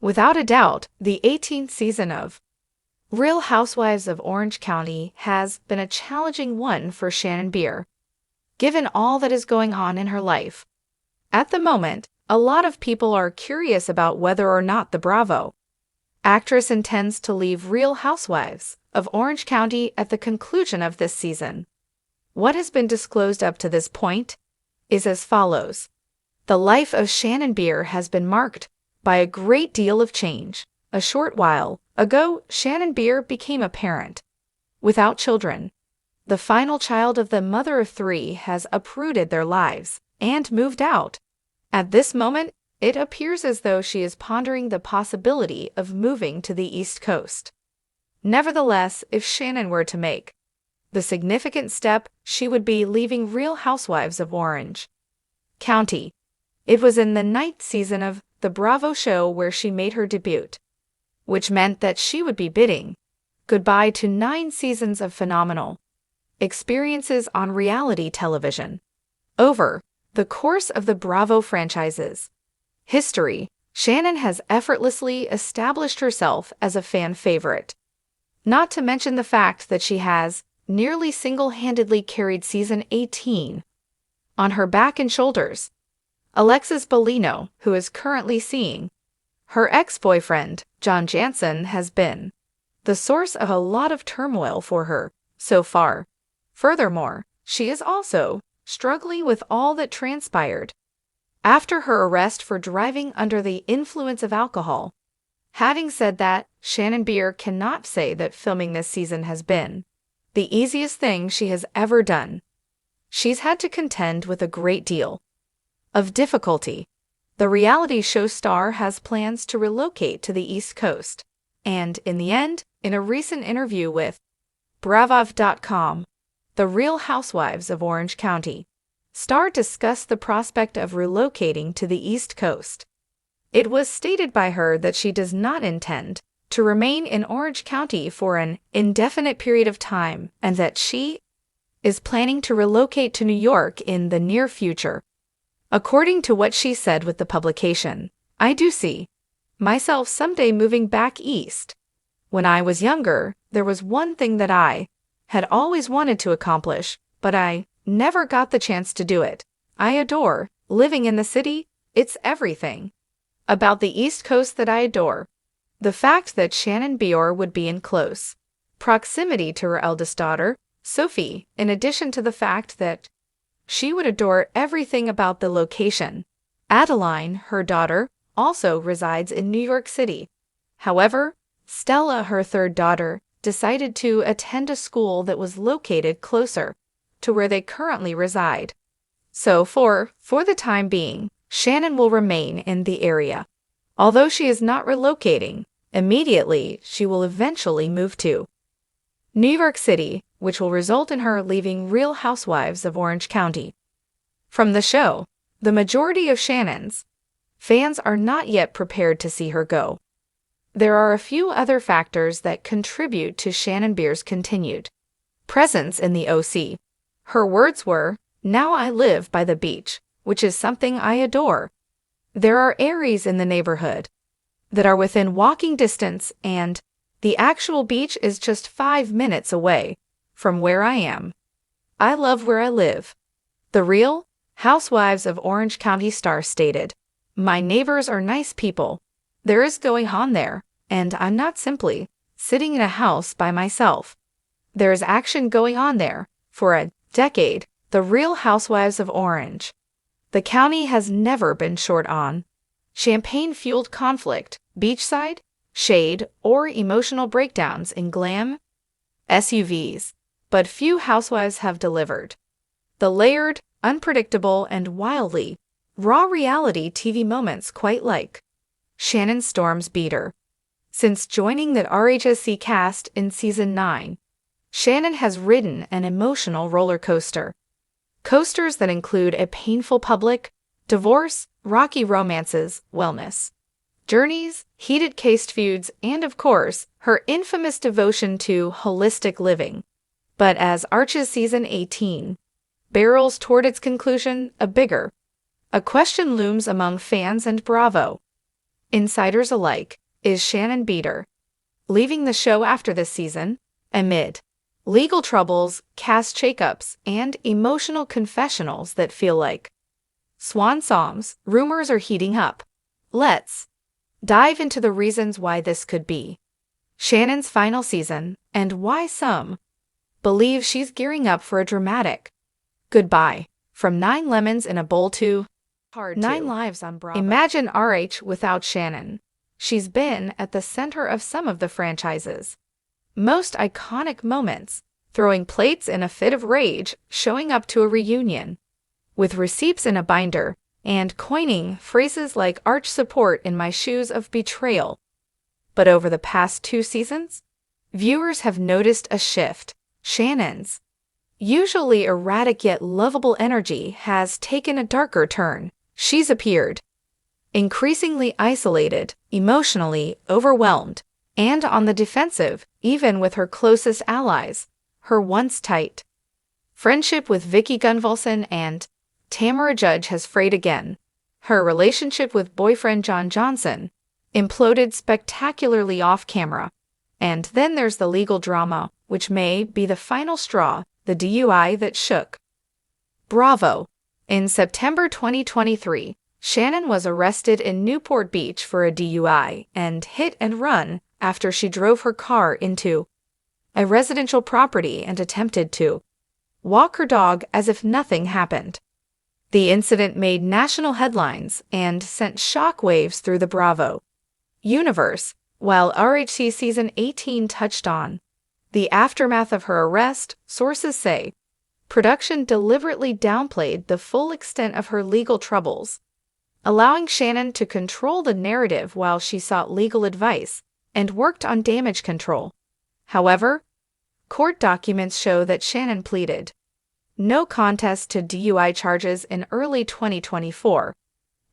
Without a doubt, the 18th season of Real Housewives of Orange County has been a challenging one for Shannon Beador, given all that is going on in her life. At the moment, a lot of people are curious about whether or not the Bravo actress intends to leave Real Housewives of Orange County at the conclusion of this season. What has been disclosed up to this point is as follows. The life of Shannon Beador has been marked by a great deal of change. A short while ago, Shannon Beador became a parent without children. The final child of the mother of three has uprooted their lives and moved out. At this moment, it appears as though she is pondering the possibility of moving to the East Coast. Nevertheless, if Shannon were to make the significant step, she would be leaving Real Housewives of Orange County. It was in the 9th season of the Bravo show where she made her debut, which meant that she would be bidding goodbye to 9 seasons of phenomenal experiences on reality television. Over the course of the Bravo franchise's history, Shannon has effortlessly established herself as a fan favorite. Not to mention the fact that she has nearly single-handedly carried season 18 on her back and shoulders. Alexis Bellino, who is currently seeing her ex-boyfriend, John Jansen, has been the source of a lot of turmoil for her so far. Furthermore, she is also struggling with all that transpired after her arrest for driving under the influence of alcohol. Having said that, Shannon Beador cannot say that filming this season has been the easiest thing she has ever done. She's had to contend with a great deal of difficulty. The reality show star has plans to relocate to the East Coast, and in the end, in a recent interview with Bravo.com, the Real Housewives of Orange County star discussed the prospect of relocating to the East Coast. It was stated by her that she does not intend to remain in Orange County for an indefinite period of time and that she is planning to relocate to New York in the near future. According to what she said with the publication, "I do see myself someday moving back east. When I was younger, there was one thing that I had always wanted to accomplish, but I never got the chance to do it. I adore living in the city. It's everything about the East Coast that I adore." The fact that Shannon Beador would be in close proximity to her eldest daughter, Sophie, in addition to the fact that she would adore everything about the location. Adeline, her daughter, also resides in New York City. However, Stella, her third daughter, decided to attend a school that was located closer to where they currently reside. So for the time being, Shannon will remain in the area. Although she is not relocating immediately, she will eventually move to New York City, which will result in her leaving Real Housewives of Orange County. From the show, the majority of Shannon's fans are not yet prepared to see her go. There are a few other factors that contribute to Shannon Beador's continued presence in the OC. Her words were, "Now I live by the beach, which is something I adore. There are areas in the neighborhood that are within walking distance, and the actual beach is just 5 minutes away from where I am. I love where I live." The Real Housewives of Orange County star stated, "My neighbors are nice people. There is going on there, and I'm not simply sitting in a house by myself. There is action going on there. For a decade, the Real Housewives of Orange the county has never been short on champagne-fueled conflict, beachside, shade, or emotional breakdowns in glam SUVs, but few housewives have delivered the layered, unpredictable, and wildly raw reality TV moments quite like Shannon Storms Beador. Since joining the RHOC cast in season 9, Shannon has ridden an emotional roller coaster. Coasters that include a painful public divorce, rocky romances, wellness journeys, heated case feuds, and of course, her infamous devotion to holistic living. But as RHOC's season 18 barrels toward its conclusion, a question looms among fans and Bravo insiders alike, is Shannon Beador, leaving the show after this season amid legal troubles, cast shakeups, and emotional confessionals that feel like swan songs. Rumors are heating up. Let's dive into the reasons why this could be Shannon's final season and why some believe she's gearing up for a dramatic goodbye. From 9 lemons in a bowl to 9 lives on Bravo. Imagine RH without Shannon. She's been at the center of some of the franchise's most iconic moments, throwing plates in a fit of rage, showing up to a reunion with receipts in a binder, and coining phrases like arch support in my shoes of betrayal. But over the past 2 seasons, viewers have noticed a shift. Shannon's usually erratic yet lovable energy has taken a darker turn. She's appeared increasingly isolated, emotionally overwhelmed, and on the defensive, even with her closest allies. Her once tight friendship with Vicky Gunvalson and Tamara Judge has frayed again. Her relationship with boyfriend John Johnson imploded spectacularly off camera. And then there's the legal drama, which may be the final straw, the DUI that shook Bravo. In September 2023, Shannon was arrested in Newport Beach for a DUI and hit and run after she drove her car into a residential property and attempted to walk her dog as if nothing happened. The incident made national headlines and sent shockwaves through the Bravo universe, while RHC Season 18 touched on the aftermath of her arrest. Sources say production deliberately downplayed the full extent of her legal troubles, allowing Shannon to control the narrative while she sought legal advice and worked on damage control. However, court documents show that Shannon pleaded no contest to DUI charges in early 2024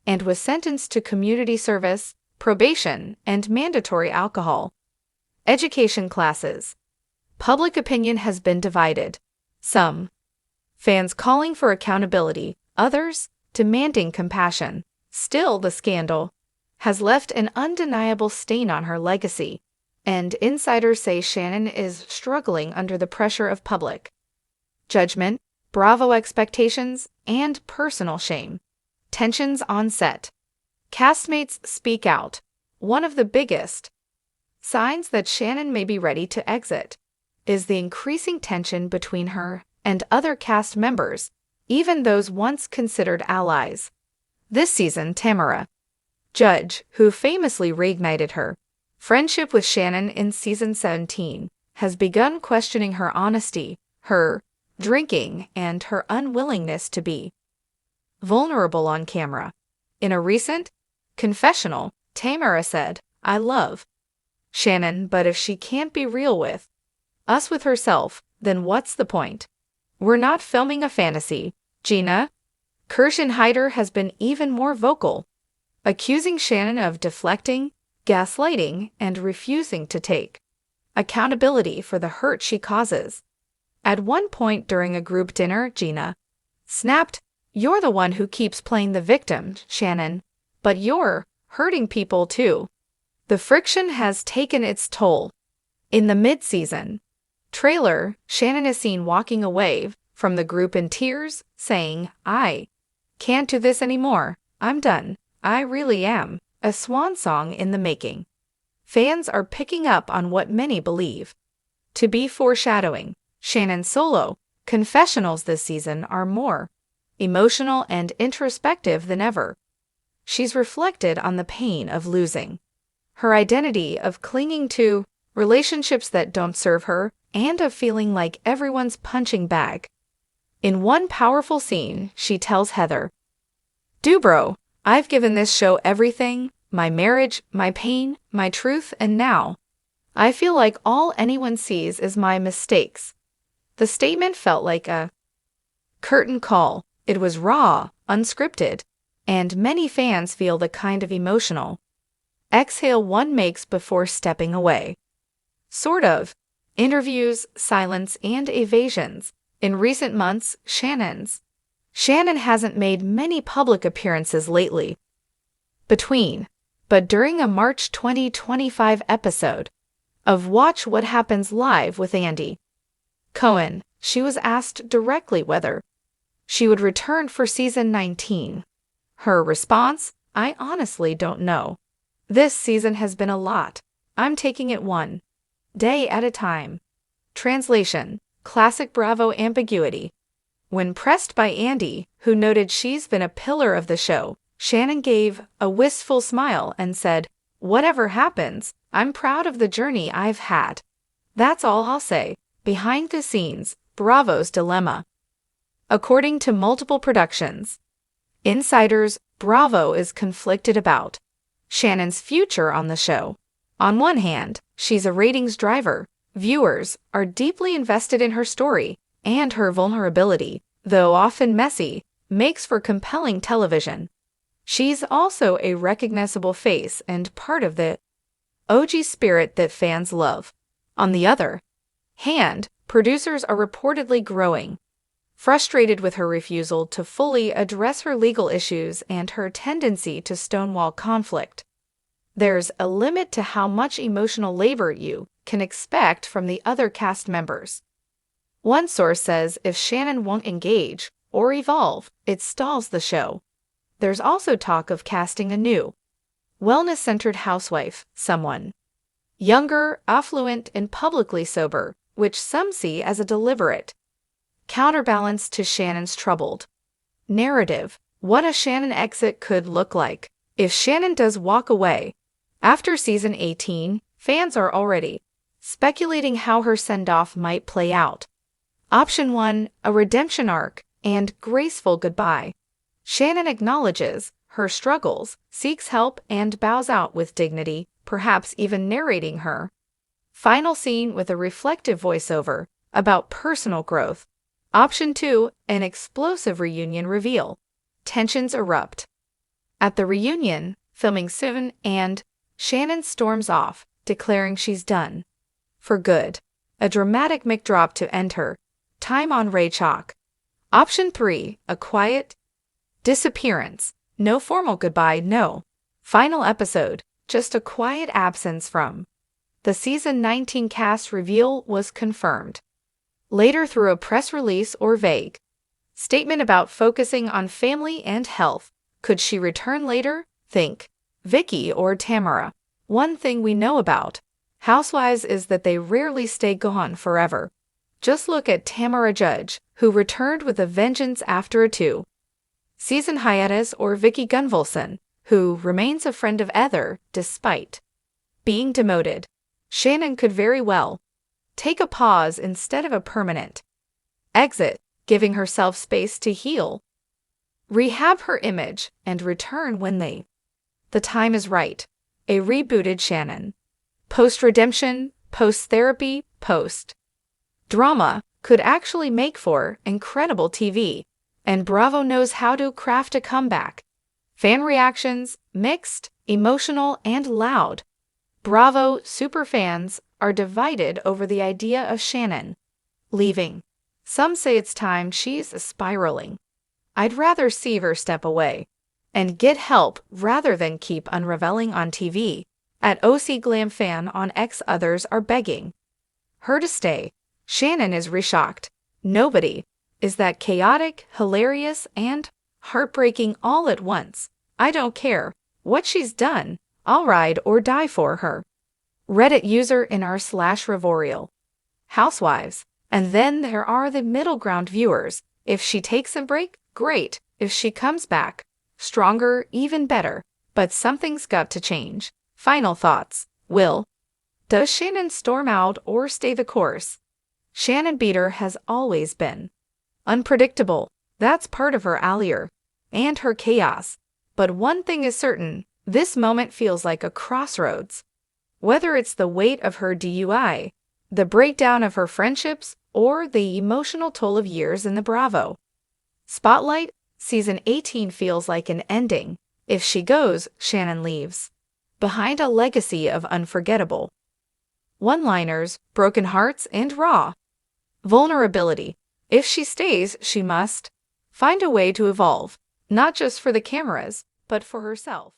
and was sentenced to community service, probation, and mandatory alcohol education classes. Public opinion has been divided. Some fans calling for accountability, others demanding compassion. Still, the scandal has left an undeniable stain on her legacy, and insiders say Shannon is struggling under the pressure of public judgment, Bravo expectations, and personal shame. Tensions on set. Castmates speak out. One of the biggest signs that Shannon may be ready to exit is the increasing tension between her and other cast members, even those once considered allies. This season, Tamara Judge, who famously reignited her friendship with Shannon in Season 17, has begun questioning her honesty, her drinking, and her unwillingness to be vulnerable on camera. In a recent confessional, Tamara said, "I love Shannon, but if she can't be real with us with herself, then what's the point? We're not filming a fantasy." Gina Kirschenheiter has been even more vocal, accusing Shannon of deflecting, gaslighting, and refusing to take accountability for the hurt she causes. At one point during a group dinner, Gina snapped, "You're the one who keeps playing the victim, Shannon, but you're hurting people too." The friction has taken its toll. In the mid-season trailer, Shannon is seen walking away from the group in tears, saying, "I can't do this anymore. I'm done. I really am." A swan song in the making. Fans are picking up on what many believe to be foreshadowing. Shannon's solo confessionals this season are more emotional and introspective than ever. She's reflected on the pain of losing her identity, of clinging to relationships that don't serve her, and of feeling like everyone's punching bag. In one powerful scene, she tells Heather Dubrow, "I've given this show everything, my marriage, my pain, my truth, and now I feel like all anyone sees is my mistakes." The statement felt like a curtain call. It was raw, unscripted, and many fans feel the kind of emotional exhale one makes before stepping away. Sort of. Interviews, silence, and evasions. In recent months, Shannon hasn't made many public appearances lately. Between But during a March 2025 episode of Watch What Happens Live with Andy Cohen, she was asked directly whether she would return for season 19. Her response, "I honestly don't know. This season has been a lot. I'm taking it one day at a time." Translation: classic Bravo ambiguity. When pressed by Andy, who noted she's been a pillar of the show, Shannon gave a wistful smile and said, "Whatever happens, I'm proud of the journey I've had. That's all I'll say." Behind the scenes, Bravo's dilemma. According to multiple productions insiders, Bravo is conflicted about Shannon's future on the show. On one hand, she's a ratings driver. Viewers are deeply invested in her story, and her vulnerability, though often messy, makes for compelling television. She's also a recognizable face and part of the OG spirit that fans love. On the other hand, producers are reportedly growing frustrated with her refusal to fully address her legal issues and her tendency to stonewall conflict. There's a limit to how much emotional labor you can expect from the other cast members. One source says if Shannon won't engage or evolve, it stalls the show. There's also talk of casting a new, wellness-centered housewife, someone younger, affluent, and publicly sober, which some see as a deliberate counterbalance to Shannon's troubled narrative. What a Shannon exit could look like. If Shannon does walk away after season 18, fans are already speculating how her send-off might play out. Option 1, a redemption arc and graceful goodbye. Shannon acknowledges her struggles, seeks help, and bows out with dignity, perhaps even narrating her final scene with a reflective voiceover about personal growth. Option 2, an explosive reunion reveal. Tensions erupt at the reunion, filming soon, and Shannon storms off, declaring she's done for good. A dramatic mic drop to end her time on RHOC. Option 3, a quiet disappearance. No formal goodbye, no final episode, just a quiet absence from the season 19 cast. Reveal was confirmed later through a press release or vague statement about focusing on family and health. Could she return later? Think Vicky or Tamara. One thing we know about Housewives is that they rarely stay gone forever. Just look at Tamara Judge, who returned with a vengeance after a 2-season hiatus, or Vicky Gunvalson, who remains a friend of Heather despite being demoted. Shannon could very well take a pause instead of a permanent exit, giving herself space to heal, rehab her image, and return when the time is right. A rebooted Shannon, post-redemption, post-therapy, post-drama, could actually make for incredible TV, and Bravo knows how to craft a comeback. Fan reactions, mixed, emotional, and loud. Bravo superfans are divided over the idea of Shannon leaving. Some say it's time she's spiraling. I'd rather see her step away and get help rather than keep unraveling on TV. At OC Glam Fan on X, others are begging her to stay. Shannon is reshocked. Nobody is that chaotic, hilarious, and heartbreaking all at once. I don't care what she's done. I'll ride or die for her. Reddit user in r/Revorial. Housewives. And then there are the middle ground viewers. If she takes a break, great. If she comes back stronger, even better. But something's got to change. Final thoughts. Does Shannon storm out or stay the course? Shannon Beador has always been unpredictable. That's part of her allure and her chaos. But one thing is certain, this moment feels like a crossroads. Whether it's the weight of her DUI, the breakdown of her friendships, or the emotional toll of years in the Bravo spotlight, season 18 feels like an ending. If she goes, Shannon leaves behind a legacy of unforgettable one-liners, broken hearts, and raw vulnerability. If she stays, she must find a way to evolve, not just for the cameras, but for herself.